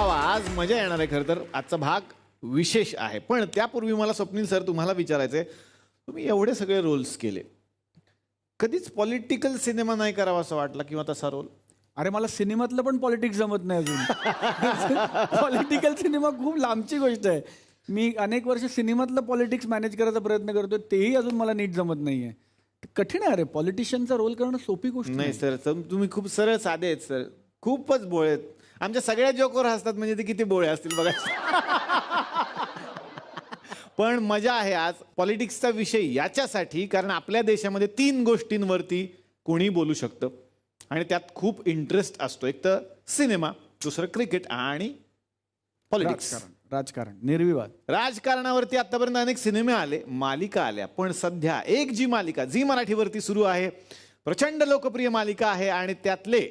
वा आज मजा येणार आहे. खरं तर आजचा भाग विशेष आहे. पण त्यापूर्वी मला स्वप्नील सर तुम्हाला विचारायचंय, तुम्ही एवढे सगळे रोल्स केले, कधीच पॉलिटिकल सिनेमा नाही करावा असं वाटला किंवा तसा रोल? अरे मला सिनेमातलं पण पॉलिटिक्स जमत नाही अजून. पॉलिटिकल सिनेमा खूप लांबची गोष्ट आहे. मी अनेक वर्ष सिनेमातलं पॉलिटिक्स मॅनेज करायचा प्रयत्न करतोय, तेही अजून मला नीट जमत नाहीये. कठीण आहे. अरे पॉलिटिशियनचा रोल करणं सोपी गोष्ट नाही सर, तुम्ही खूप सरळ साधे आहेत सर, खूपच बोळे आहेत. आमच्या सगळ्या जोकवर हसतात म्हणजे ते किती बोळे असतील बघा. पण मजा आहे आज पॉलिटिक्सचा विषय याच्यासाठी कारण आपल्या देशामध्ये 3 गोष्टींवरती कोणी बोलू शकतं आणि त्यात खूप इंटरेस्ट असतो. एक तर सिनेमा, दुसरं क्रिकेट आणि पॉलिटिक्स, राजकारण निर्विवाद. राजकारणावरती आतापर्यंत अनेक सिनेमे आले, मालिका आल्या, पण सध्या एक जी मालिका झी मराठीवरती सुरू आहे, प्रचंड लोकप्रिय मालिका आहे आणि त्यातले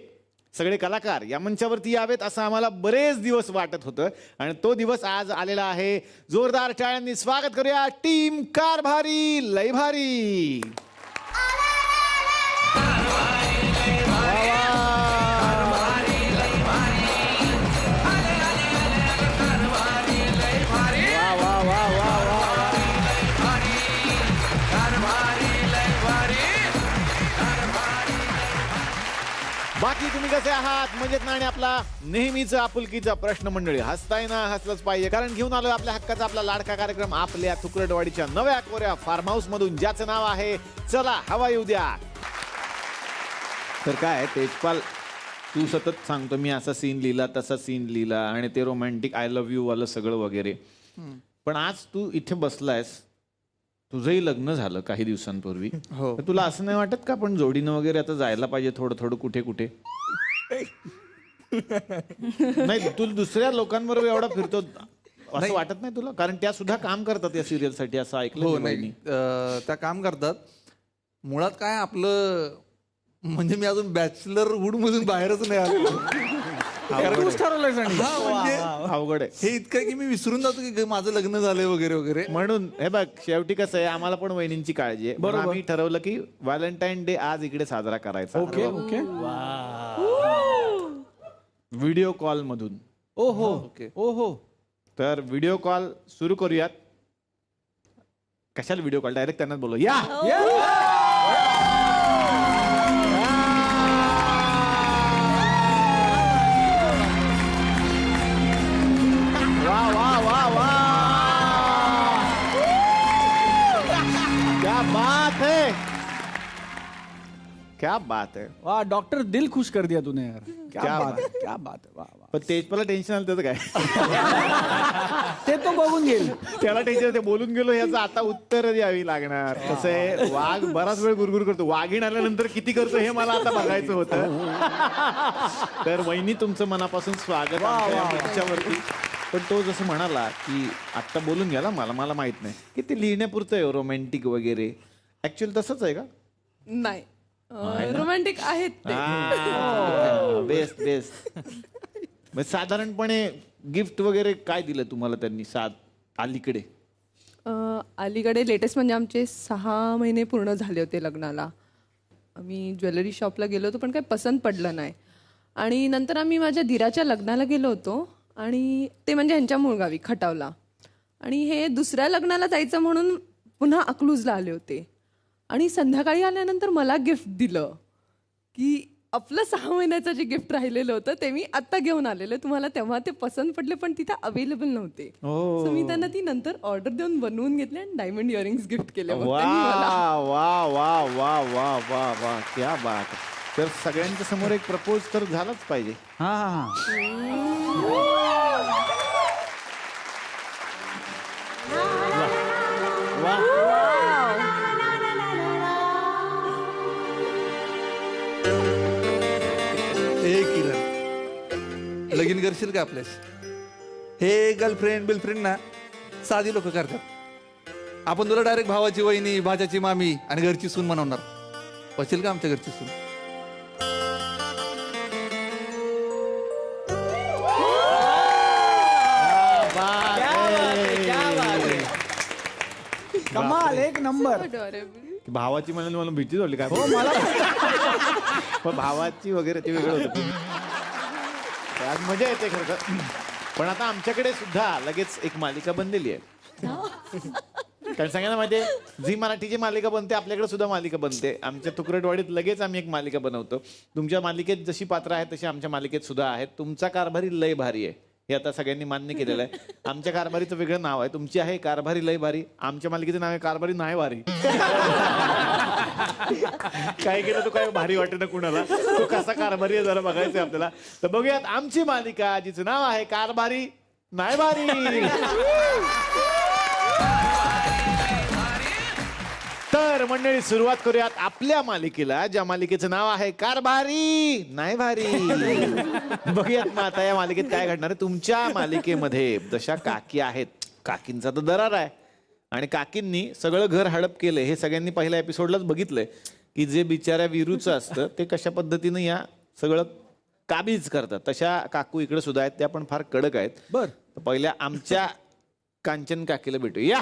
सगळे कलाकार या मंचावरती यावेत असं आम्हाला बरेच दिवस वाटत होतं आणि तो दिवस आज आलेला आहे. जोरदार टाळ्यांनी स्वागत करूया टीम कारभारी लय भारी. बाकी तुम्ही कसे आहात? मजेत ना? आणि आपला नेहमीचा आपुलकीचा प्रश्न मंडळी, हसताय ना? हसलंच पाहिजे कारण घेऊन आलोय आपल्या हक्काचा आपला लाडका कार्यक्रम आपल्या तुकडवाडीच्या नव्या कोऱ्या फार्म हाऊस मधून, ज्याचं नाव आहे चला हवा येऊ द्या. तर काय तेजपाल, तू सतत सांगतो मी असा सीन लिहिला तसा सीन लिहिला आणि ते रोमॅन्टिक आय लव्ह यू वालं सगळं वगैरे, पण आज तू इथे बसलायस, तुझंही लग्न झालं काही दिवसांपूर्वी. हो. तुला असं नाही वाटत का पण जोडीनं वगैरे आता जायला पाहिजे थोडं थोडं कुठे कुठे? नाही, तू दुसऱ्या लोकांबरोबर एवढा फिरतो असं वाटत नाही तुला? कारण त्या सुद्धा काम करतात या सिरियल साठी असं ऐकलं. हो नाही, त्या काम करतात. मुळात काय आपलं म्हणजे मी अजून बॅचलरहूड मधून बाहेरच नाही आलो. अवघड आहे हे इतकं की मी विसरून जातो की माझं लग्न झालंय वगैरे वगैरे. म्हणून हे बघ, शेवटी कसं आहे, आम्हाला पण वहिनींची काळजी आहे. बरोबर, आम्ही ठरवलं की व्हॅलेंटाईन डे आज इकडे साजरा करायचा. Okay okay. व्हिडिओ कॉल मधून. ओहो ओके. ओहो. तर व्हिडिओ कॉल सुरू करूयात. कशाला व्हिडिओ कॉल, डायरेक्ट त्यांनाच बोलू या. वा वा वा वा, क्या बात है, क्या बात है. वाह, डॉक्टर दिल खुश कर दिया तूने यार. क्या बात है, क्या बात है. वाह वाह. पण तेजपाला टेन्शन आलं त्याचं काय? ते तो बघून घेईल. त्याला टेन्शन, ते बोलून गेलो याचं आता उत्तर द्यावी लागणार. कसं आहे, वाघ बराच वेळ गुरगुर करतो, वाघीण आल्यानंतर किती करतो हे मला आता बघायचं होतं. तर वहिनी, तुमचं मनापासून स्वागत आमच्या मंचावरती. पण तो जसं म्हणाला की आत्ता बोलून गेला, मला माहित नाही की ते लिहिण्यापुरतं आहे रोमॅन्टिक वगैरे. ऍक्च्युअली तसंच आहे का? नाही, रोमॅन्टिक आहेत ते. Best best. मग साधारणपणे गिफ्ट वगैरे काय दिलं तुम्हाला त्यांनी अलीकडे? अलीकडे लेटेस्ट म्हणजे आमचे 6 महिने पूर्ण झाले होते लग्नाला. आम्ही ज्वेलरी शॉपला गेलो होतो पण काही पसंत पडलं नाही. आणि नंतर आम्ही माझ्या दिराच्या लग्नाला गेलो होतो आणि ते म्हणजे ह्यांच्या मूळगावी खटावला. आणि हे दुसऱ्या लग्नाला जायचं म्हणून पुन्हा अकलूजला आले होते. आणि संध्याकाळी आल्यानंतर मला गिफ्ट दिलं की आपलं 6 महिन्याचं जे गिफ्ट राहिलेलं होतं ते मी आत्ता घेऊन आलेलं तुम्हाला. तेव्हा ते पसंत पडले पण तिथे अवेलेबल नव्हते. सो मी त्यांना ती नंतर ऑर्डर देऊन बनवून घेतले आणि डायमंड इयरिंग्स गिफ्ट केले. वा वा वा वा वा वा वा, क्या बात. तर सगळ्यांच्या समोर एक प्रपोज तर झालाच पाहिजे. हा हा. वा. हे किरण, लगीन करशील का आपल्यास? हे गर्लफ्रेंड बिलफ्रेंड ना साधी लोक करतात. आपण तुला डायरेक्ट भावाची वहिनी, भाच्याची मामी आणि घरची सून म्हणवणार. पचेल का आमच्या घरची सून? कमाल, एक नंबर. भावाची म्हणाली मला भीतीच वाटली काय. हो मला पण भावाची वगैरे ते वेगळं होतं. आज मजा येते खरं तर. पण आता आमच्याकडे सुद्धा लगेच एक मालिका बनलेली आहे. कारण सगळ्यांना माहिती आहे झी मराठीची मालिका बनते, आपल्याकडे सुद्धा मालिका बनते. आमच्या तुकरटवाडीत लगेच आम्ही एक मालिका बनवतो. तुमच्या मालिकेत जशी पात्र आहेत तशी आमच्या मालिकेत सुद्धा आहेत. तुमचा कारभारी लय भारी आहे हे आता सगळ्यांनी मान्य केलेलं आहे. आमच्या कारभारीचं वेगळं नाव आहे, तुमची आहे कारभारी लय भारी. आमच्या मालिकेचं नाव आहे कारभारी नाही भारी. काय केलं तो काय भारी वाटे ना कुणाला, तो कसा कारभारी आहे जरा बघायचंय आपल्याला. तर बघूयात आमची मालिका जिचं नाव आहे कारभारी नाही भारी. तर मंडळी सुरुवात करूयात आपल्या मालिकेला, ज्या मालिकेचं नाव आहे कारभारी नाही भारी. बघूयात मग आता या मालिकेत काय घडणार आहे. तुमच्या मालिकेमध्ये जशा काकी आहेत, काकींचा तर दरार आहे आणि काकींनी सगळं घर हडप केलंय. हे सगळ्यांनी पहिल्या एपिसोडलाच बघितलंय की जे बिचाऱ्या विरूचं असतं ते कशा पद्धतीनं या सगळं काबीज करतात. तशा काकू इकडे सुद्धा आहेत, त्या पण फार कडक आहेत. बर पहिल्या आमच्या कांचन काकीला भेटू या.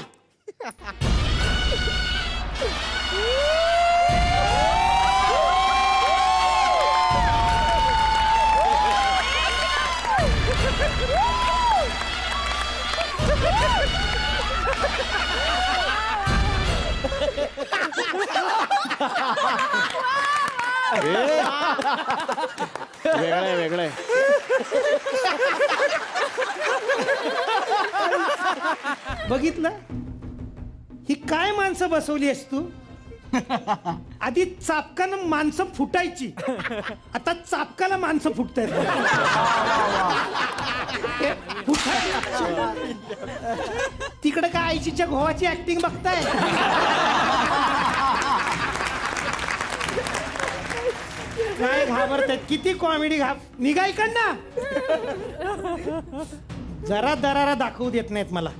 वेगळं वेगळं बघितलं ही काय माणसं बसवली आहेस तू. आधी चापकानं माणसं फुटायची, आता चापकाला माणसं फुटतायत. तिकडे काय आईच्या घोवाची ऍक्टिंग बघताय. काय घाबरतायत, किती कॉमेडी निघा इकडनं. जरा दरारा दाखवू देत नाहीत मला.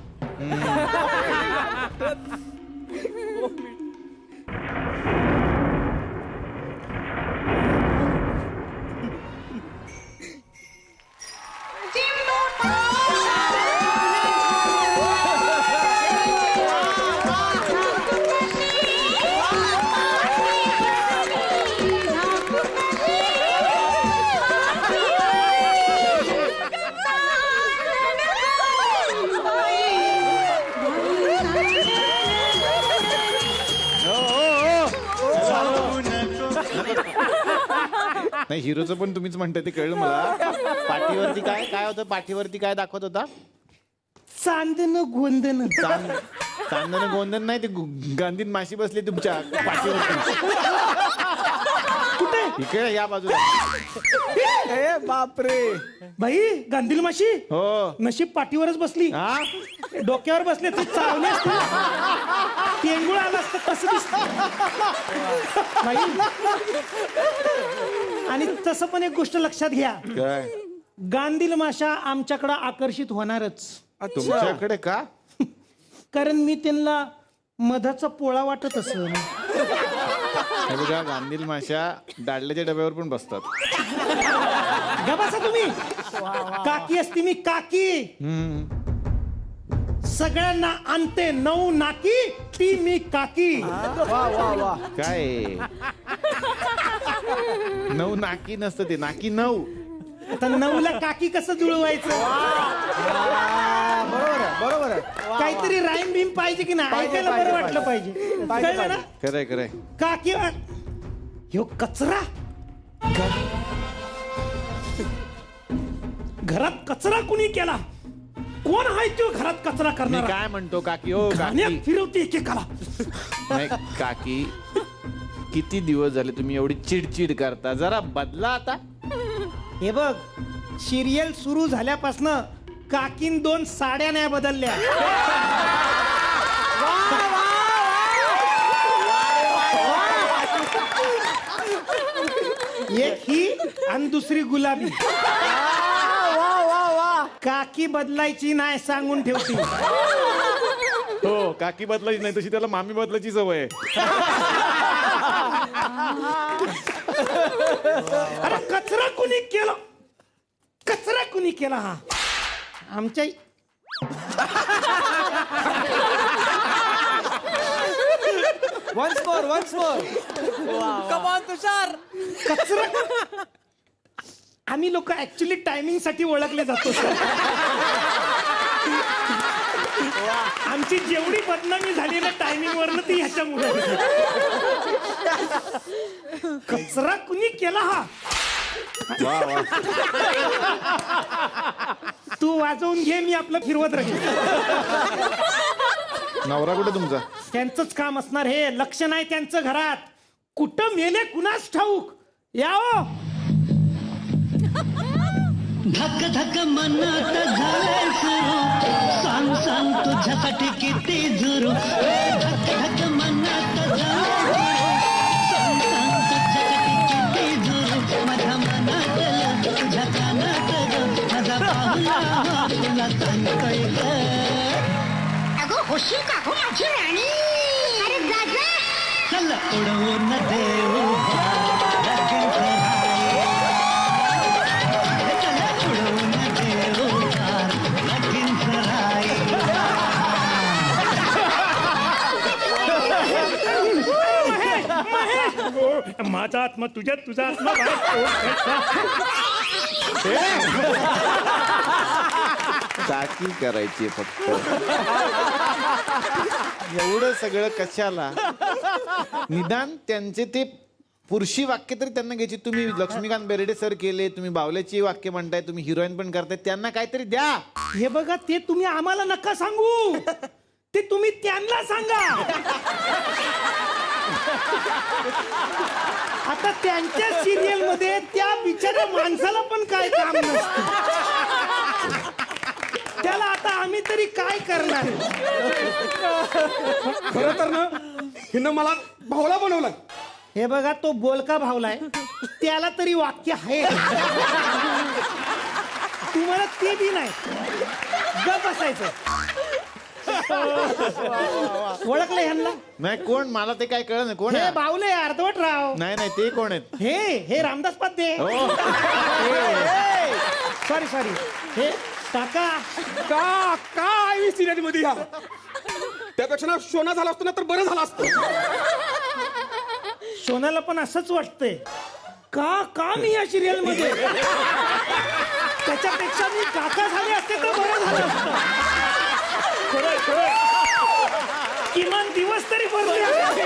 नाही, हिरोचं पण तुम्हीच म्हणताय ते कळलं मला. पाठीवरती काय काय होतं, पाठीवरती काय दाखवत होता. चांदन गोंदन. चांदन गोंधन नाही, ते गांधीन माशी बसली तुमच्या पाठीवरती. कुठे इकडे या बाजूला. ए बापरे, भाई गांधील माशी. हो नशीब पाठीवरच बसली, हा डोक्यावर बसले तू चावले असते. तेंगुळ आला असतं कसं दिसत. आणि तसं पण एक गोष्ट लक्षात घ्या, काय गांधील माशा आमच्याकडे आकर्षित होणारच. तुमच्याकडे का. कारण मी त्यांना मधाचा पोळा वाटत असं. हे बघा, गांधील माशा दाडल्याच्या डब्यावर पण बसतात. गबासा तुम्ही. काकी असती मी काकी. सगळ्यांना आणते 9 नाकी, ती मी काकी. वा वा वा. काय 9 नाकी नसतं ते, नाकी 9. आता 9ला काकी कसं जुळवायचं. बरोबर आहे, बरोबर आहे. काहीतरी राईम बीम पाहिजे की नाही, ऐकायला बरं वाटलं पाहिजे. कळलं ना. खरंय खरंय. काकी ह्यो कचरा. घरात कचरा कुणी केला. कोण आहे तो घरात कचरा मी करणार. काय म्हणतो काकी, हो काकी. फिरवते एकेकाला. नाही काकी, किती दिवस झाले तुम्ही एवढी चिडचिड करता, जरा बदला आता. हे बघ, सिरियल सुरू झाल्यापासनं काकीन 2 साड्या नाही बदलल्या. एक ही आणि दुसरी गुलाबी. काकी बदलायची नाही सांगून ठेवती. हो, काकी बदलायची नाही, तशी त्याला मामी बदलायची सवय आहे. अरे कचरा कुणी केला, कचरा कुणी केला. हा आमच्या वन्स मोर. कचरा आम्ही लोक ऍक्च्युली टायमिंग साठी ओळखले जातो सर. आमची जेवढी बदनामी झाली ना टायमिंग वरनं ती ह्याच्यामुळे. कचरा कुणी केला हा? तू वाजवून घे, मी आपलं फिरवत राहील. नवरा कुठे तुमचा? त्यांचंच काम असणार हे. लक्ष नाही त्यांचं घरात. कुठं मेले कुणास ठाऊक. याओ धक धक मनात झालंय सुरू, सांग सांग तुझ्यासाठी किती जुरू. धक धक मनात झालंय सुरू, सांग सांग तुझ्यासाठी किती जुरू. माझ्या मनात तुझ्या कानात ग, माझा पाहुणा तुला सांगतोय ग. अगं होशील का हो माझी राणी? अरे जा जा. चल उडवून देऊ लगीन करायला. चल उडवून देऊ लगीन करायला. माझा आत्मा तुझ्यात, तुझा आत्मा चाकी करायची फक्त. एवढं सगळं कशाला? निदान त्यांचे ते पुरुषी वाक्य तरी त्यांना घ्यायची. तुम्ही लक्ष्मीकांत बेर्डे सर केले, तुम्ही बावल्याची वाक्य म्हणताय, तुम्ही हिरोईन पण करताय, त्यांना काहीतरी द्या. हे बघा, ते तुम्ही आम्हाला नका सांगू, ते तुम्ही त्यांना सांगा. आता त्यांच्या सिरियल मध्ये त्या बिचाऱ्या माणसाला पण काय काम नसतं. त्याला आता आम्ही तरी काय करणार? खरं तर ना हिनं मला भावला बनवला. हे बघा, तो बोलका भावलाय, त्याला तरी वाक्य आहे. तुम्हाला ते बी नाही. गप बसायचं. ओळखलं ह्यांना? नाही कोण, मला ते काय कळलं नाही. कोण हे आहे? बावले अर्धवट राव. नाही नाही, ते कोण आहेत? हे रामदास पाध्ये. Sorry sorry. हे काका. का आई सिरियल मध्ये या त्यापेक्षा ना शोना झाला असतो ना तर बरं झालं असतं. सोनाला पण असंच वाटतंय. का मी या सिरियल मध्ये? त्याच्यापेक्षा मी काका झाले असते तर बरं झालं असतं. किमान दिवस तरी भरले असते.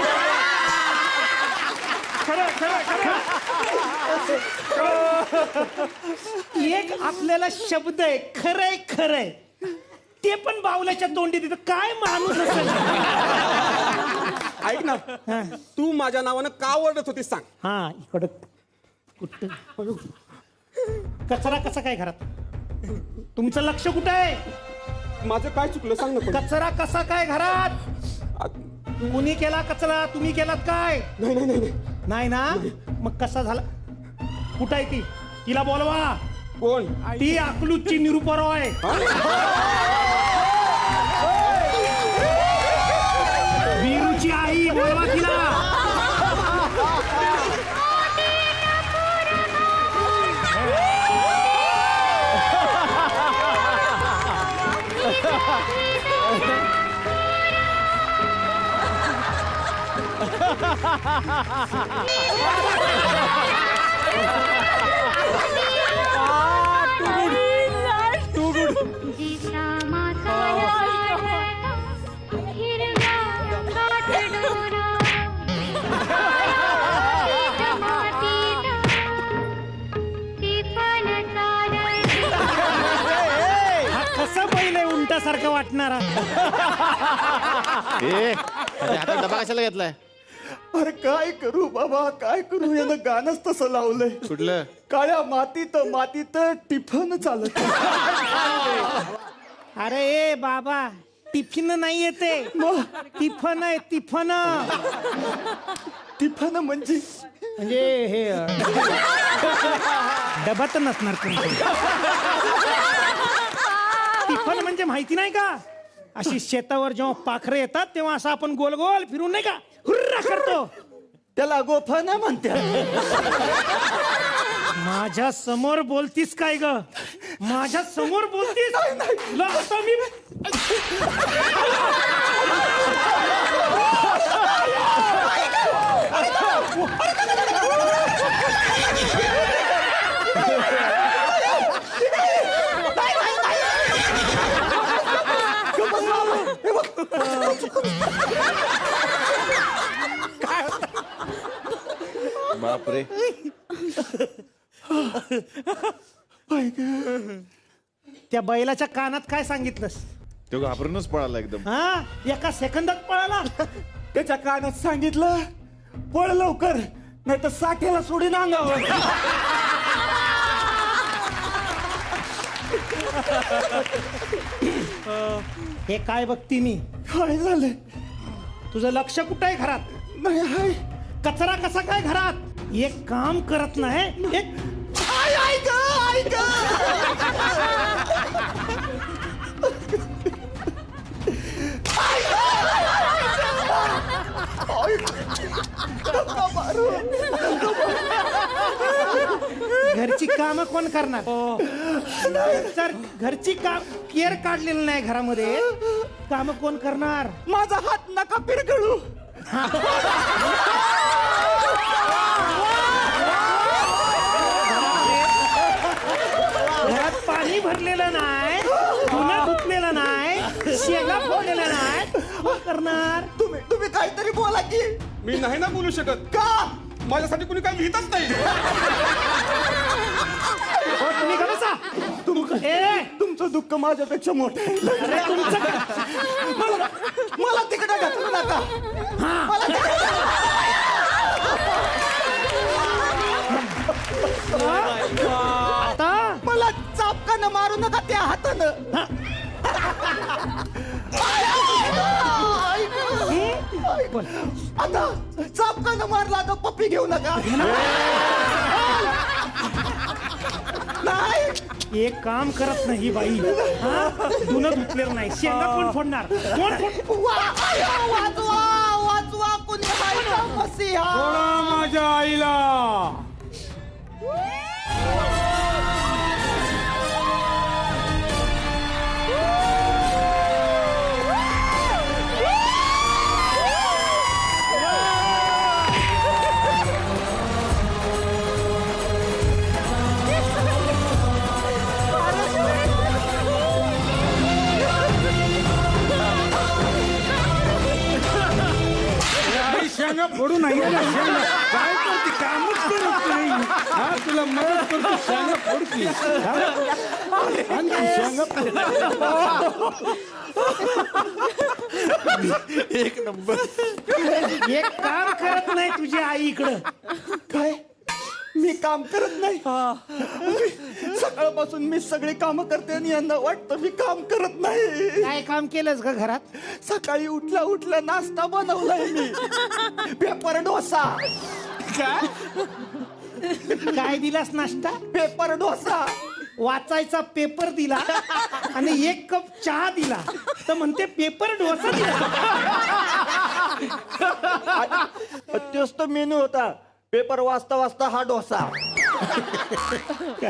एक आपल्याला शब्द आहे, खरंय खरंय, ते पण बावल्याच्या तोंडी तिथं. काय माणूस असेल. ऐक ना, तू माझ्या नावानं का ओरडत होतीस सांग. हा इकडं कुठं कचरा कसा काय घरात? तुमचं लक्ष कुठं आहे? माझं काय चुकलं सांग ना. पण कचरा कसा काय घरात? कुणी केला कचरा? तुम्ही केलात काय? नाही नाही नाही नाही ना, मग कसा झाला? कुठं आहे ती? तिला बोलवा. कोण? ती अकलूजची निरुपराव आहे. वीरूची आई, बोलवा तिला. हा कसा बैल आहे उंटासारखा वाटणारा? हातात डबा कशाला घेतलाय? अरे काय करू बाबा, काय करू? यानं गाणंच तसं लावलंय. कुठलं? काळ्या मातीत टिफन चालत. अरे ए बाबा, टिफिन नाही येते, टिफन आहे. टिफन टिफन म्हणजे हे डबा तर नसणार. टिफन म्हणजे माहिती नाही का? अशी शेतावर जेव्हा पाखरे येतात तेव्हा असं आपण गोल गोल फिरून नाही का हुर्रा करतो, त्याला गोफन म्हणते. माझ्या समोर बोलतीस काय ग? माझ्या समोर बोलतीस? तुला आता मी बापरे. त्या बैलाच्या कानात काय सांगितलंस? तो घाबरूनच पळाला एकदम. हा, एका सेकंदात पळाला. त्याच्या कानात सांगितलं पळ लवकर नाही तर साठ्याला सोडीन अंगावर. हे काय बघती मी? काय झालं? तुझं लक्ष कुठं आहे घरात? नाही हाय. कचरा कसा काय घरात? एक काम करत नाही. एक घरची कामं कोण करणार? तर घरची काम केअर काढलेलं नाही घरामध्ये, कामं कोण करणार? माझा हात नका पिरगळू. घरात पाणी भरलेलं नाही, धुणं धुतलेलं नाही, शेंगा फोडलेला नाही, कोण करणार? तुम्ही काहीतरी बोला की. मी नाही ना बोलू शकत. का? माझ्यासाठी कुणी काही लिहितच नाही. हो, तुम्ही का बसा? तुमचं दुःख माझ्यापेक्षा मोठं आहे. अरे तुमचं मला तिकडे ढकलू नका. आता मला चापकानं मारू नका त्या हातानं. आता चापकानं मारला तर पप्पी घेऊ नका. नाही, एक काम करत नाही ही बाई. हा? धुणं धुतलेलं नाही, शेंगा कोण फोडणार? कोण वाचवा वाचवा कुणी बाईचा मसीहा. माझ्या आईला. शेंगा फोडू नाही काय करते? कामच करत नाही. हा, तुला मदत करतो. शेंगा फोडती. शेंगा एक नंबर. एक काम करत नाही तुझी आई इकडं. काय? मी काम करत नाही? सकाळपासून मी सगळी कामं करते आणि यांना वाटतं मी काम करत नाही. काय काम केलंस का घरात? सकाळी उठल्या उठल्या नाश्ता बनवलाय मी. पेपर डोसा. काय दिलास नाश्ता? पेपर डोसा. वाचायचा पेपर दिला आणि एक कप चहा दिला तर म्हणते पेपर डोसा दिला. तोच तो मेनू होता. पेपर वाचता वाचता हा डोसा.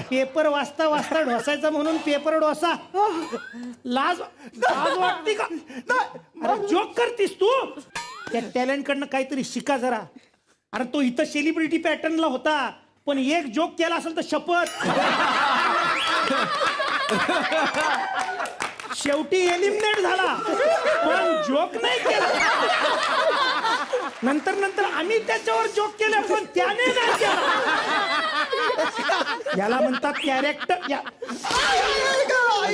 पेपर वाचता वाचता ढोसायचा म्हणून पेपर डोसा. लाज लाज वाटते का? अरे जोक करतीस तू? त्या टॅलेंट कडनं काहीतरी शिका जरा. अरे तो इथं सेलिब्रिटी पॅटर्नला होता पण एक जोक केला असेल तर शपथ शेवटी एलिमिनेट झाला पण जोक नाही केला. नंतर नंतर आम्ही त्याच्यावर जोक केला पण त्याने नाही केला. याला म्हणतात कॅरेक्टर.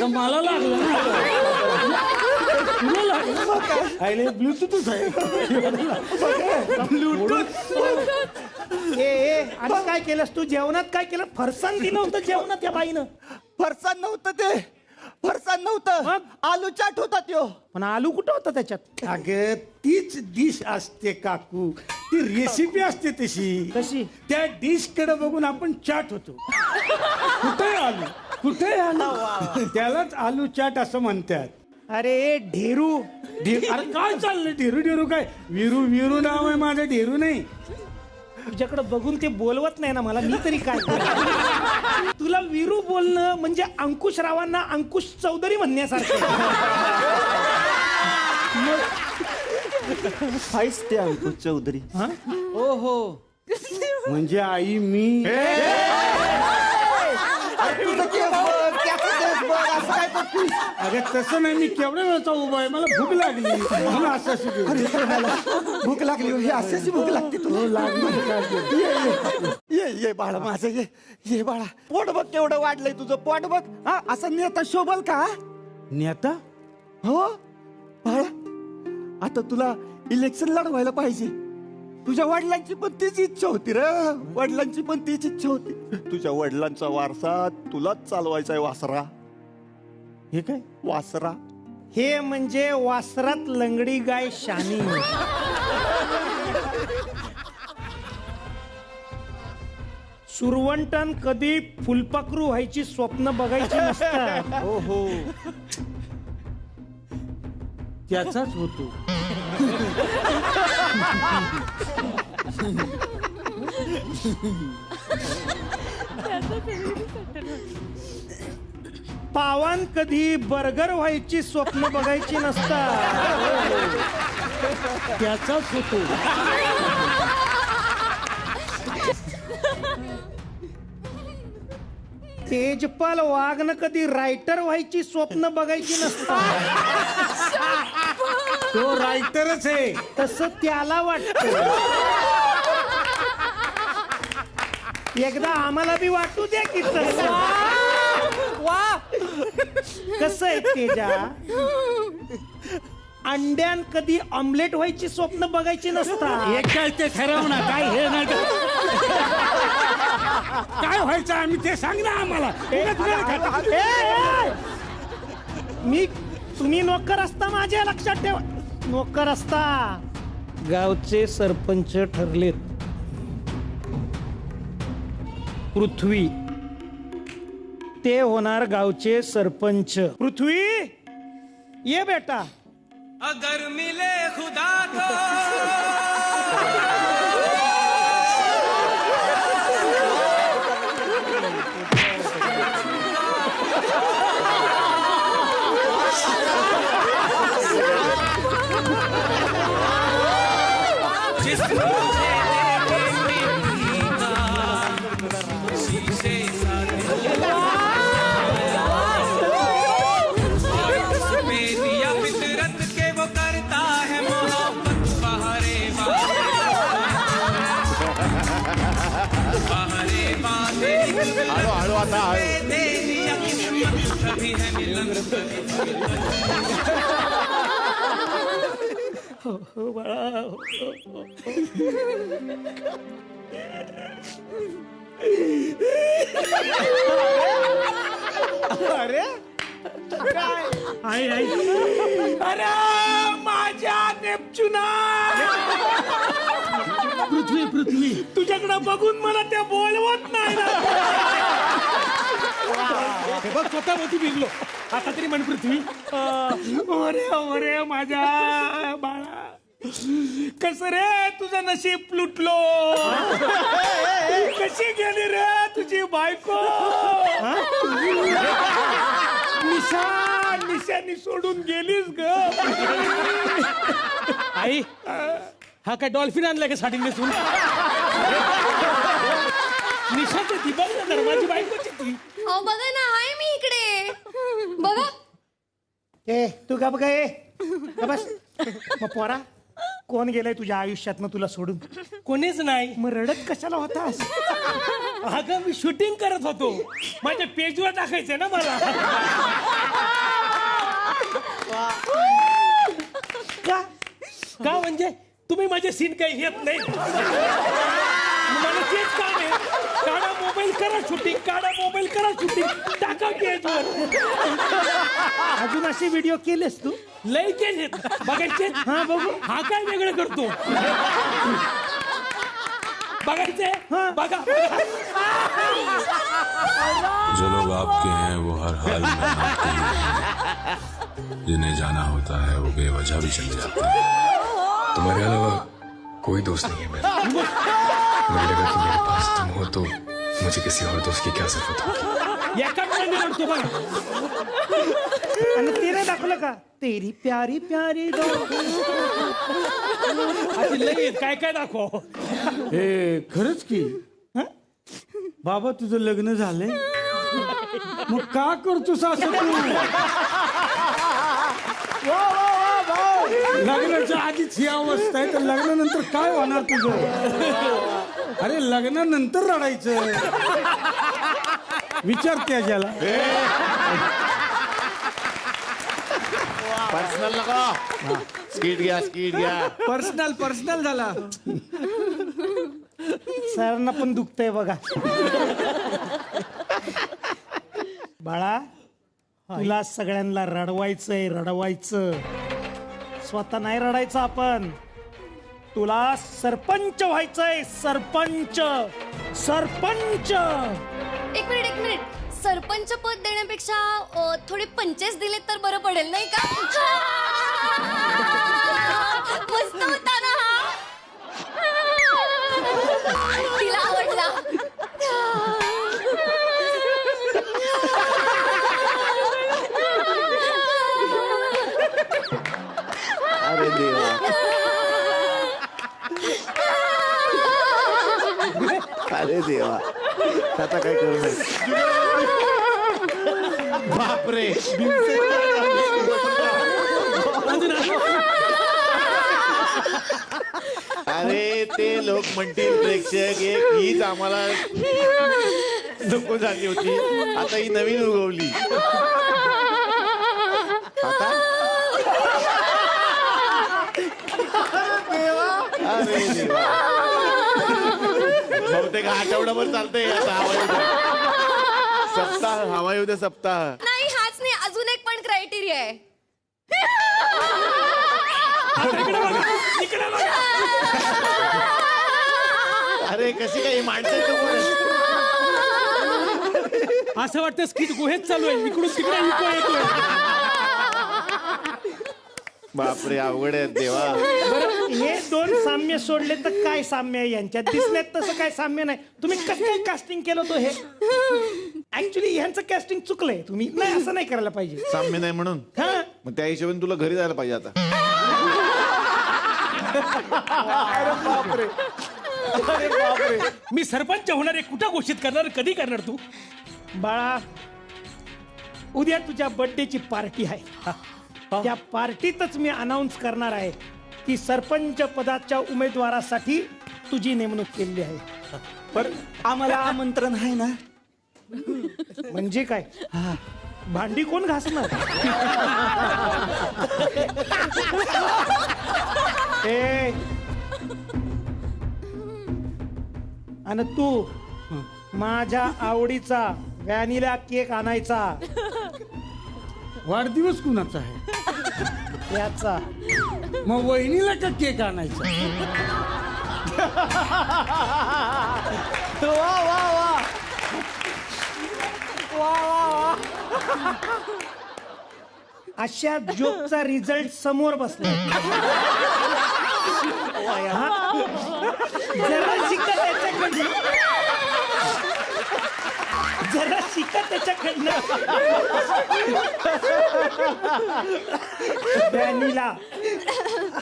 मला लागलं ब्लूटूथ आहे. आणि काय केलंस तू जेवणात? काय केलं? फरसाण दिलं होतं जेवणात या बाईनं. फरसाण नव्हतं ते. फरसाण नव्हतं, आलू चाट होता त्यो. पण आलू कुठं होता त्याच्यात? अगं तीच डिश असते काकू. ती रेसिपी असते तशी. कशी? त्या डिश कडे बघून आपण चाट होतो. कुठे आलू? कुठे आलू? त्यालाच आलू चाट असं म्हणतात. अरे ढेरू. अरे काय चाललंय? ढेरू ढेरू काय? विरू विरू नाव आहे माझं, ढेरू नाही. तुझ्याकडे बघून ते बोलवत नाही ना मला. मी तरी काय करू? तुला विरू बोलणं म्हणजे अंकुश रावांना अंकुश चौधरी म्हणण्यासारखं. हायच ते अंकुश चौधरी. हो हो. म्हणजे आई मी. तुझं केस बघ, त्याचं केस बघ, असं काय करतोस? अगं तसं नाही, मी केवढ्या वेळचा उभा आहे, मला भूक लागली म्हणून असं शिकू. अरे मला भूक लागली, हे अशाची भूक लागते तुला. लागली. ये ये बाळा माझं, ये बाळा. पोट बघ केवढं वाढलंय तुझं, पोट बघ. हा असं नेता शोभल का? नेता? हो बाळा, आता तुला इलेक्शन लढवायला पाहिजे. तुझ्या वडिलांची पण तीच इच्छा होती रे, वडिलांची पण तीच इच्छा होती. तुझ्या वडिलांचा वारसा तुलाच चालवायचा आहे वासरा. हे काय वासरा? हे म्हणजे वासरात लंगडी गाय शानी. सुरवंटन कधी फुलपाखरू व्हायची स्वप्न बघायची नसतात. हो हो. त्याचाच होतो. पावान कधी बर्गर व्हायची स्वप्न बघायची नसतात. त्याचाच होतो. तेजपाल वाघन कधी रायटर व्हायची स्वप्न बघायची नसतात. तो रायटरच आहे तसं त्याला वाटत. एकदा आम्हाला बी वाटू द्या की तसं. कसं आहे तेजा, अंड्यान कधी ऑमलेट व्हायची स्वप्न बघायची नसतात. एक काय ते ठरव ना, काय हे नाही काय व्हायचं आम्ही ते सांग ना आम्हाला. तुम्ही नोकर असता, माझ्या लक्षात ठेवा. नोकर असता. गावचे सरपंच ठरलेत. पृथ्वी ते होणार गावचे सरपंच. पृथ्वी ये बेटा. अगर मिले खुदा को हळू हळू आता अरे आई आई. अरे माझ्या नेपच्यूना. पृथ्वी पृथ्वी तुझ्याकडे बघून मला ते बोलवत नाही ना. हे बघ स्वतः मोठी बिगलो. आता तरी म्हण पृथ्वी. अरे अरे माझ्या बाळा, कस रे तुझं नशीब लुटलो. कशी गेली रे तुझी बायको. निशानी सोडून गेलीस ग. आई, हा काय डॉल्फिन आणलाय का साडी नेसून. निशाची ती बघ ना, माझी बायकोची ती. अहो बघा ना, आहे मी इकडे बघा. ए तू का बघा. बस मग पोरा, कोण गेलाय तुझ्या आयुष्यात मग तुला सोडून. कोणीच नाही. मग रडत कशाला होतास. अगं मी शूटिंग करत होतो, माझ्या पेजवर टाकायचंय ना मला. का म्हणजे तुम्ही माझे सीन काही घेत नाही. मला तेच काम आहे. काढा मोबाईल करा शूटिंग, काढा मोबाईल करा शूटिंग, टाका पेजवर. अजून असे व्हिडिओ केलेस तू. लय केलेत. बघायचे. हा बघू. हा काय वेगळं करतो. बघायचंय. बघा. जो लोग आपके हैं वो हर हाल में आपके हैं, जिन्हें जाना होता है वो बेवजह भी चले जाते हैं. तुम्हारे अलावा कोई दोस्त नहीं है मेरा. मुझे लगा कि मेरे पास तुम हो तो मुझे किसी और दोस्त की क्या जरूरत होगी. एका मिनिटाने रडतो बघा. आणि ते नाही दाखवलं का, तेरी प्यारी प्यारी लय काय काय दाखव. हे खरंच की. बाबा तुझं लग्न झालंय. मग का करतोस असं तू? लग्नाच्या आधीच ही अवस्था आहे तर लग्नानंतर काय होणार तुझं? अरे लग्नानंतर रडायचं. विचार त्याच्याला. पर्सनल नको. स्किट घ्या. पर्सनल झाला. सरांना पण दुखतंय बघा. बाळा, तुला सगळ्यांना रडवायचं. स्वतः नाही रडायचं आपण. तुला सरपंच व्हायचंय. सरपंच. एक मिनिट. सरपंच पद देण्यापेक्षा थोडे पंचेस दिले तर बरं पडेल नाही का? मस्त होता ना हा. तिला आवडला. अरे देवा. अरे देवा, आता काय करू नये. बापरे. अरे ते लोक म्हणतील प्रेक्षक हीच आम्हाला नको झाली होती, आता ही नवीन उगवली. आता अरे देवा. बहुतेक आठवडाभर चालतंय आता हवा येऊ दे सप्ताह. नाही, हाच नाही, अजून एक पण क्रायटेरिया आहे. अरे कशी काही माणसं असं वाटतं स्किट गुहेत चालू आहे. इकडून तिकडे येतोय. बापरे, अवघड आहे देवा. हे दोन साम्य सोडले तर काय साम्य आहे यांच्यात? दिसण्यात तसं काय साम्य नाही. तुम्ही कसं काय कास्टिंग केलं तो? हे ऍक्च्युली ह्यांचं कास्टिंग चुकलंय. तुम्ही नाही, असं नाही करायला पाहिजे. साम्य नाही म्हणून मग त्या हिशोबाने तुला घरी जायला पाहिजे आता. अरे बापरे. मी सरपंच होणार आहे. कुठं घोषित करणार? कधी करणार तू? बाळा, उद्या तुझ्या बर्थडेची पार्टी आहे. त्या पार्टीतच मी अनाऊन्स करणार आहे की सरपंच पदाच्या उमेदवारासाठी तुझी नेमणूक केली आहे. पण आम्हाला आमंत्रण आहे ना? म्हणजे काय? भांडी कोण घासणार? आणि तू माझ्या आवडीचा व्हॅनिला केक आणायचा. वाढदिवस कुणाचा आहे? याचा. मग वहिनीला का केक आणायचा? अशा जोकचा रिझल्ट समोर बसला. जरा शिका त्याच्याकडनं.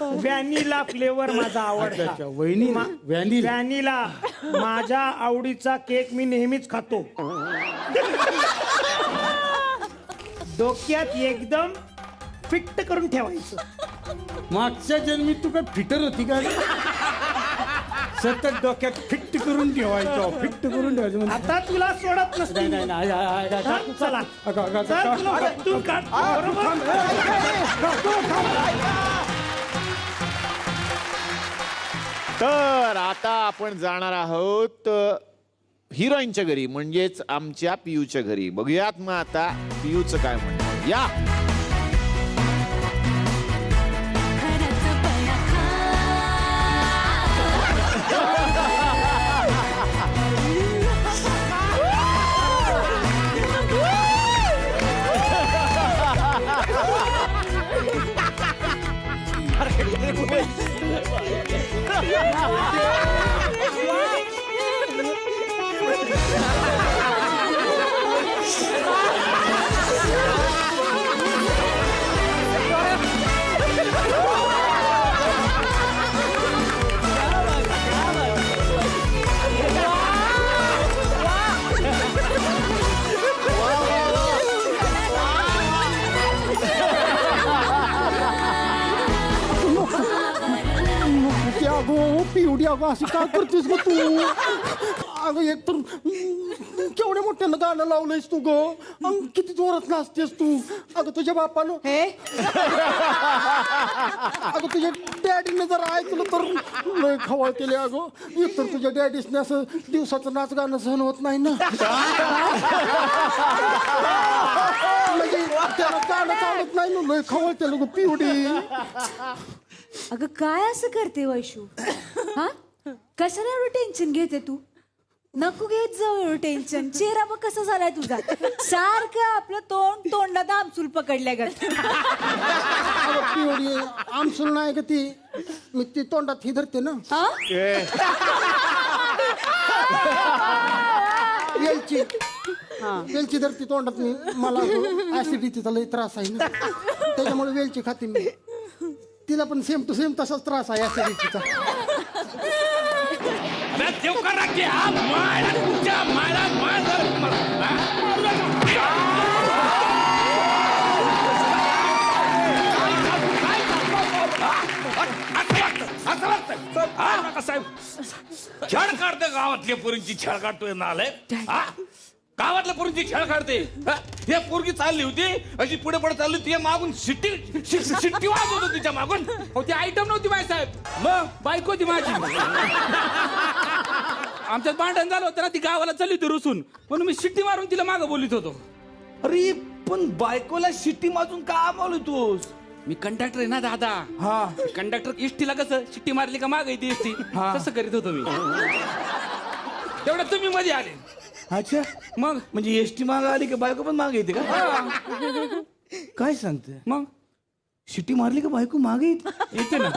व्हॅनिला फ्लेवर माझा आवडता. व्हॅनिला माझ्या आवडीचा केक मी नेहमीच खातो. डोक्यात एकदम फिट करून ठेवायचं. मागच्या जन्मी तू काय फिटर होती का? सतत डोक्यात फिट करून ठेवायचं. आता तुला सोडत नसते. चला तर आता आपण जाणार आहोत हिरोईनच्या घरी, म्हणजेच आमच्या पियूच्या घरी. बघूयात मग आता पियूचं काय म्हणणं. या. अगं पिवडी अगं अशी काय करतेस ग तू अगं एक तर केवढ्या मोठ्यानं गाणं लावलंयस तू ग किती जोरात नाचतेस तू अगं तुझ्या बापानं अगं तुझ्या डॅडीने जर ऐकलं तर लय खवळ केले अगं एक तर तुझ्या डॅडीसने असं दिवसाचं नाच गाणं सहन होत नाही ना म्हणजे त्याला गाणं चालत नाही ना लय खवळ केलं ग पिवडी अगं काय असं करते वैशू हा कशाला एवढं टेन्शन घेते तू नको घेत जाऊ एवढं टेन्शन चेहरा बघ कसा झालाय तुझा सारखं आपलं तोंडात आमसूल पकडल्या ग पिवडी आमसूल नाही ग ती मी ती तोंडात ही धरते ना वेलची धरती तोंडात मी मला ऍसिडिटीचा लय त्रास आहे ना त्याच्यामुळे वेलची खाते मी तिला पण सेम टू सेम तसाच त्रास आहे ऍसिडिटीचा साहेब छळ काढतोय गावातल्या पोरींची छळ काढतोय नालाय गावातल्या पोरींची छळ काढते हे पोरगी चालली होती अशी पुढे पुढे चालली होती मागून शिट्टी वाजवत होती तिच्या मागून ती आयटम नव्हती बाई साहेब मग बायको होती माझी आमच्यात भांडण झालं होतं ना ती गावाला चालली होती रुसून म्हणून मी शिट्टी मारून तिला मागं बोलित होतो. अरे पण बायकोला शिट्टी मारून का बोलतोस? मी कंडक्टर आहे ना दादा. हा कंडक्टर इष्टीला कसं शिट्टी मारली का माग येते इष्टी तसं करीत होतो मी. तेवढं तुम्ही मध्ये आले. अच्छा मग म्हणजे एसटी माग आली का बायको पण मागे येते का? काय सांगते मग शिट्टी मारली का बायको मागे येते ना.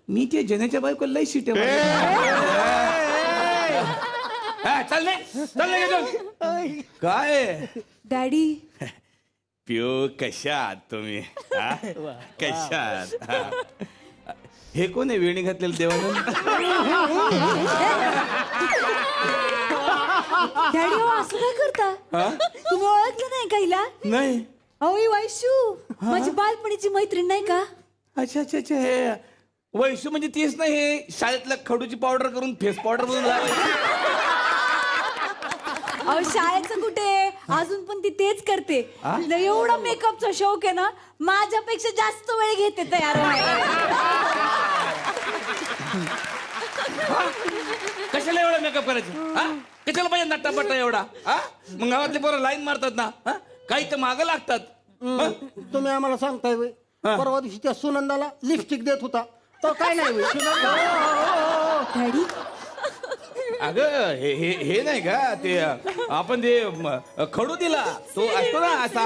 मी ते जनेच्या बायको लई शिट्टी चल काय डॅडी प्यो कशात तुम्ही कशात हे कोण आहे वेणी घातलेलं देवानं? डॅडी असं काय करता तुम्ही ओळखलं नाही का हिला? नाही. अहो ही वैशू माझी बालपणीची मैत्रीण नाही का? अच्छा अच्छा अच्छा हे वैशू म्हणजे तीच नाही हे शाळेतल्या खडूची पावडर करून फेस पावडर बनवून अहो शाळेचं कुठे अजून पण ती तेच करते. एवढा मेकअपचा शौक आहे ना माझ्यापेक्षा जास्त वेळ घेते तयार व्हायला. कशाला एवढा मेकअप करायचं? कशाला पाहिजे नट्टापट्टा एवढा? मग गावातले पोरं लाईन मारतात ना काही तर मागं लागतात. तुम्ही आम्हाला सांगताय परवा दिवशी त्या सुनंदाला लिपस्टिक देत होता तर काय नाही डॅडी अगं हे नाही का ते आपण ते खडू दिला तो असतो ना असा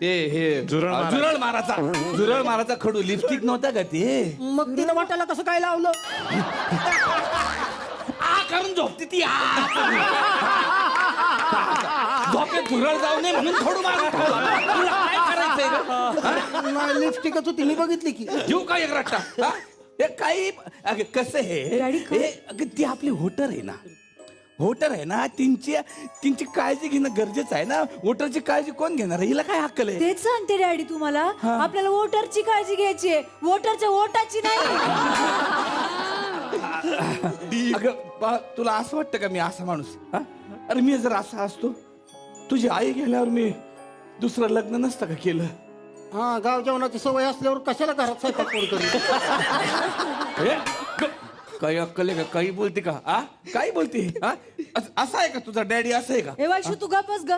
ते हे झुरळ माराचा खडू लिपस्टिक नव्हता का ते? मग तिला वाटायला कसं काय लावलं? करून झोपते ती झोपेत झुरळ जाऊ नये म्हणून खडू मारून काय करायचंय? नाही लिपस्टिकच होती मी बघितली की. जीव काय एक रट्टा हे काही कसं आहे ती आपली होटर आहे ना त्यांची काळजी घेणं गरजेचं आहे ना. वोटरची काळजी कोण घेणार? हिला काय हक्कल आहे? तेच सांगते डॅडी तुम्हाला आपल्याला वोटरची काळजी घ्यायची आहे वोटरच्या वोटाची नाही. अगं तुला असं वाटतं का मी असा माणूस? अरे मी जर असा असतो तुझी आई गेल्यावर मी दुसरं लग्न नसतं का केलं? हा गाव जेवणाची सवय असल्यावर कशाला घरात स्वयंपाक कोण करू? काही अक्कल आहे का? काही बोलते का? काही बोलते? असं आहे का तुझा डॅडी? असं आहे का? ए वैशू तू गपच ग.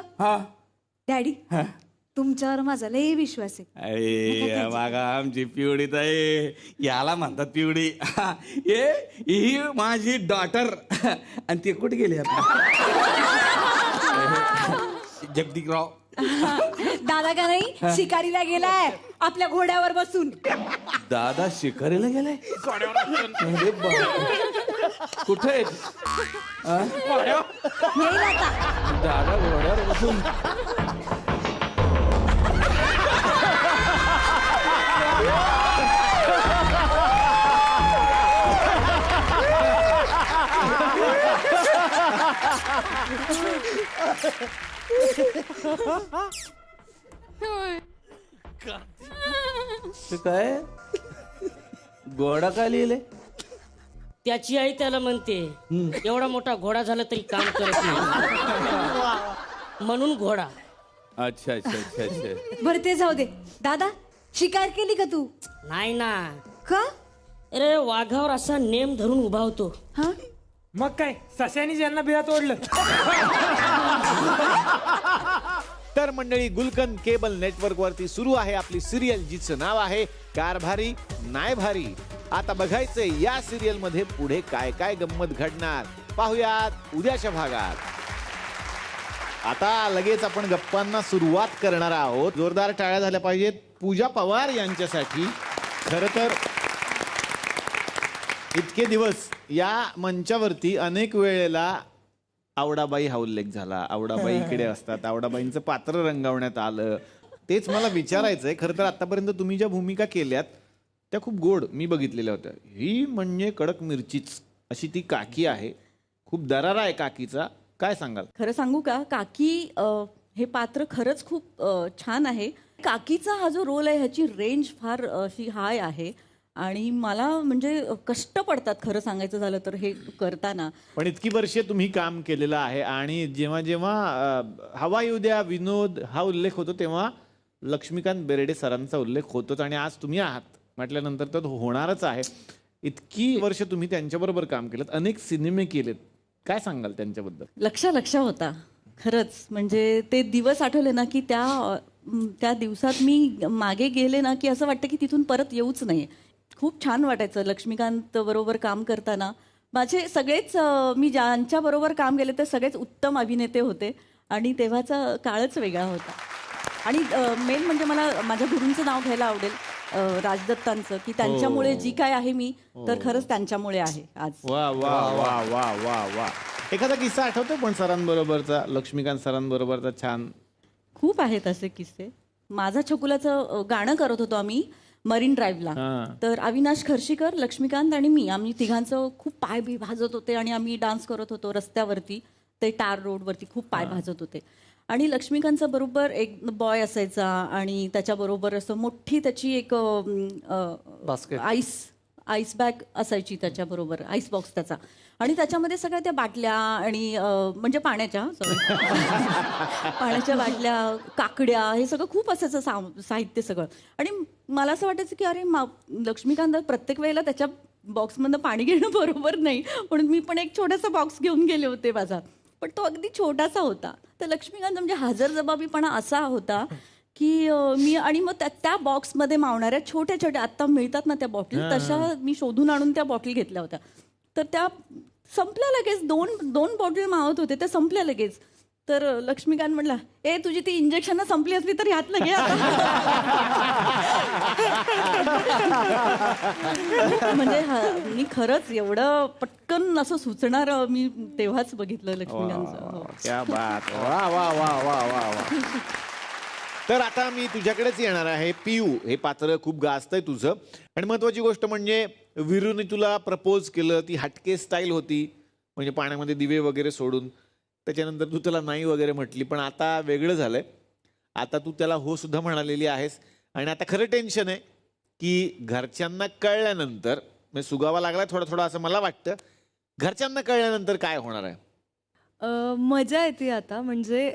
डॅडी तुमच्यावर माझा लय विश्वास आहे. अरे बघा आमची पिवडीत आहे याला म्हणतात पिवडी. ही माझी डॉटर आणि ते कुठे गेले जगदीकराव? दादा का नाही शिकारीला गेलाय आपल्या घोड्यावर बसून. दादा शिकारीला गेलाय? कुठे येईल आता दादा घोड्यावर बसून? काय घोडा काय लिहिले? त्याची आई त्याला म्हणते एवढा मोठा घोडा झाला तरी काम करत नाही म्हणून घोडा. अच्छा अच्छा अच्छा अच्छा. बरं ते जाऊ दे. दादा शिकार केली का तू? नाही ना. का? अरे वाघावर असा नेम धरून उभा होतो. हा मग काय सस्यानी ज्यांना बिळा तोडलं. तर मंडळी, गुलकंद केबल नेटवर्क वरती सुरू आहे आपली सिरियल जिचं नाव आहे कारभारी नाय भारी. आता बघायचंय या सिरियल मध्ये पुढे काय काय गंमत घडणार, पाहुयात उद्याच्या भागात. आता लगेच आपण गप्पांना सुरुवात करणार आहोत. जोरदार टाळ्या झाल्या पाहिजेत पूजा पवार यांच्यासाठी. खर तर इतके दिवस या मंचावरती अनेक वेळेला आवडाबाई हा उल्लेख झाला. आवडाबाई इकडे असतात, आवडाबाईंचं पात्र रंगवण्यात आलं. तेच मला विचारायचंय. खरं तर आतापर्यंत तुम्ही ज्या भूमिका केल्यात त्या खूप गोड मी बघितलेल्या होत्या. ही म्हणजे कडक मिरचीच अशी ती काकी आहे. खूप दरारा आहे काकीचा. काय सांगाल? खरं सांगू का, काकी हे पात्र खरंच खूप छान आहे. काकीचा हा जो रोल आहे ह्याची रेंज फार अशी हाय आहे आणि मला म्हणजे कष्ट पडतात खरं सांगायचं झालं तर हे करताना. पण इतकी वर्षे तुम्ही काम केलेलं आहे आणि जेव्हा जेव्हा हवा येऊ द्या विनोद हा उल्लेख होतो तेव्हा लक्ष्मीकांत बेर्डे सरांचा उल्लेख होतोच आणि आज तुम्ही आहात म्हटल्यानंतर तर होणारच आहे. इतकी वर्ष तुम्ही त्यांच्याबरोबर काम केलं, अनेक सिनेमे केलेत. काय सांगाल त्यांच्याबद्दल? लक्ष होता खरंच. म्हणजे ते दिवस आठवले ना की त्या दिवसात मी मागे गेले ना की असं वाटतं की तिथून परत येऊच नाही. खूप छान वाटायचं लक्ष्मीकांत बरोबर काम करताना. माझे सगळेच मी ज्यांच्या बरोबर काम केले ते सगळेच उत्तम अभिनेते होते आणि तेव्हाचा काळच वेगळा होता. आणि मेन म्हणजे मला माझ्या गुरूंचं नाव घ्यायला आवडेल, राजदत्तांचं, की त्यांच्यामुळे जी काय आहे मी तर खरंच त्यांच्यामुळे आहे आज. वा वा वा वा वा वा. एखादा किस्सा आठवतो पण सरांबरोबरचा, लक्ष्मीकांत सरांबरोबरचा छान? खूप आहेत असे किस्से. माझा छकुलाचं गाणं करत होतो आम्ही मरीन ड्राईव्हला. तर अविनाश खर्शीकर, लक्ष्मीकांत आणि मी, आम्ही तिघांचं खूप पाय बी भाजत होते आणि आम्ही डान्स करत होतो रस्त्यावरती. ते टार रोडवरती खूप पाय भाजत होते. आणि लक्ष्मीकांतचा बरोबर एक बॉय असायचा आणि त्याच्याबरोबर असं मोठी त्याची एक आईस बॅग असायची त्याच्याबरोबर, आईस बॉक्स त्याचा. आणि त्याच्यामध्ये सगळ्या त्या बाटल्या आणि म्हणजे पाण्याच्या बाटल्या, काकड्या, हे सगळं खूप असायचं साहित्य सगळं. आणि मला असं वाटायचं की अरे लक्ष्मीकांत प्रत्येक वेळेला त्याच्या बॉक्समधनं पाणी घेणं बरोबर नाही, म्हणून मी पण एक छोटासा बॉक्स घेऊन गेले होते माझा. पण तो अगदी छोटासा होता. तर लक्ष्मीकांत म्हणजे हजरजबाबीपणा असा होता की मी आणि मग त्या बॉक्समध्ये मावणाऱ्या छोट्या छोट्या आत्ता मिळतात ना त्या बॉटल, तशा मी शोधून आणून त्या बॉटल घेतल्या होत्या. तर त्या संपल्या लगेच. दोन बॉटल मावत होते, त्या संपल्या लगेच. तर लक्ष्मीकांत म्हटला, ए तुझी ती इंजेक्शन संपली असली तर ह्यातलं घे. म्हणजे मी खरंच एवढं पटकन असं सुचणार मी तेव्हाच बघितलं लक्ष्मीकांतचं. क्या बात. वा वा वा वा वा वा. तर आता मी तुझ्याकडेच येणार आहे. पियू हे पात्र खूप गाजतंय तुझं. आणि महत्वाची गोष्ट म्हणजे वीरूने तुला प्रपोज केलं. ती हटके स्टाईल होती, म्हणजे पाण्यामध्ये दिवे वगैरे सोडून. त्याच्यानंतर तू त्याला नाही वगैरे म्हटली. पण आता वेगळं झालंय. आता तू त्याला हो सुद्धा म्हणालेली आहेस. आणि आता खरं टेन्शन आहे की घरच्यांना कळल्यानंतर, म्हणजे सुगावा लागलाय थोडा थोडा असं मला वाटतं. घरच्यांना कळल्यानंतर काय होणार आहे? मजा येते आता. म्हणजे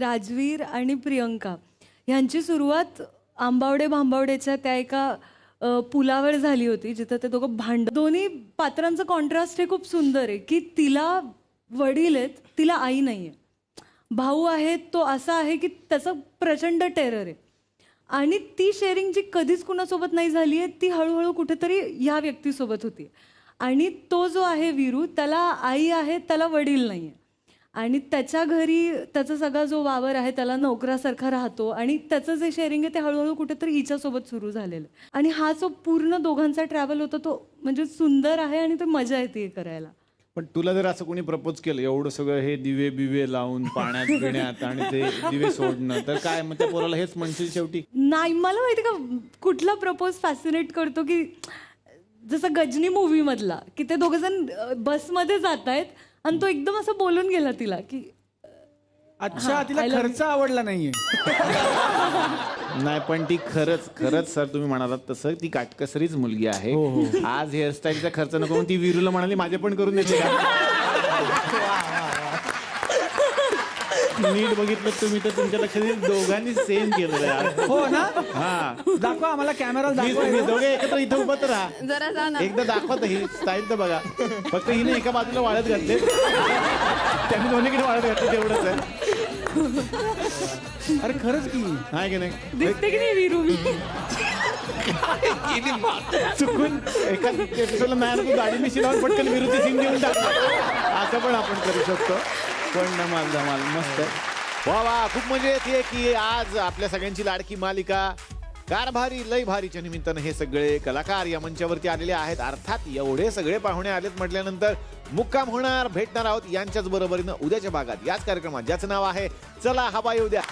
राजवीर आणि प्रियंका ह्यांची सुरुवात आंबावडे भांबावडेच्या त्या एका पुलावर झाली होती जिथं ते दोघं दोन्ही पात्रांचं कॉन्ट्रास्ट हे खूप सुंदर आहे की तिला वडील आहेत, तिला आई नाही आहे. भाऊ आहे तो असा आहे की त्याचं प्रचंड टेरर आहे. आणि ती शेअरिंग जी कधीच कुणासोबत नाही झाली आहे ती हळूहळू कुठेतरी ह्या व्यक्तीसोबत होती. आणि तो जो आहे वीरू, त्याला आई आहे, त्याला वडील नाही आहे. आणि त्याच्या घरी त्याचा सगळा जो वावर आहे त्याला नोकरासारखा राहतो. आणि त्याचं जे शेअरिंग आहे ते हळूहळू कुठेतरी हिच्यासोबत सुरू झालेलं आहे. आणि हा जो पूर्ण दोघांचा ट्रॅव्हल होता तो म्हणजे सुंदर आहे आणि ते मजा येते करायला. पण तुला जर असं कोणी प्रपोज केलं, एवढं सगळं हे दिवे बिवे लावून पाण्यात पिण्यात आणि ते दिवे सोडणं, तर काय मग त्या पोराला हेच म्हणशील शेवटी? नाही, मला माहिती का कुठला प्रपोज फॅसिनेट करतो की जसं गजनी मूवी मधला की ते दोघं जण बसमध्ये जात आहेत आणि तो एकदम असं बोलून गेला तिला की अच्छा तिला खर्च आवडला नाहीये. नाही पण ती खरंच सर तुम्ही म्हणालात तसं ती काटकसरीच मुलगी आहे. आज हेअरस्टाईलचा खर्च नको म्हणून ती वीरूला म्हणाली माझे पण करून देते का. नीट बघितलं तुम्ही तर तुमच्या लक्षात दोघांनी सेम केलेलं आहे. हो ना. हा दाखवा आम्हाला कॅमेरा तुम्ही दोघे एकत्र इथं उभं राहा. जरा जा ना. एकदा दाखवत ही स्टाईल तर बघा. फक्त हिने एका बाजूला वाळत घातले त्यांनी दोन्हीकडे वाळत घातले तेवढंच आहे. अरे खरंच की हाय की नाही दिसते की नाही वीरू मी. चुकून एका एपिसोडला नाही तू गाडी मिशी लावून पटकन विरुद्ध सिंग देऊन टाकला. असं पण आपण करू शकतो. पण धमाल मस्त. वा वा खूप मजा येते की आज आपल्या सगळ्यांची लाडकी मालिका कारभारी लय भारीच्या निमित्तानं हे सगळे कलाकार या मंचावरती आलेले आहेत. अर्थात एवढे सगळे पाहुणे आलेत म्हटल्यानंतर मुक्काम होणार भेटणार आहोत यांच्याच बरोबरीनं उद्याच्या भागात याच कार्यक्रमात ज्याचं नाव आहे चला हवा येऊ द्या.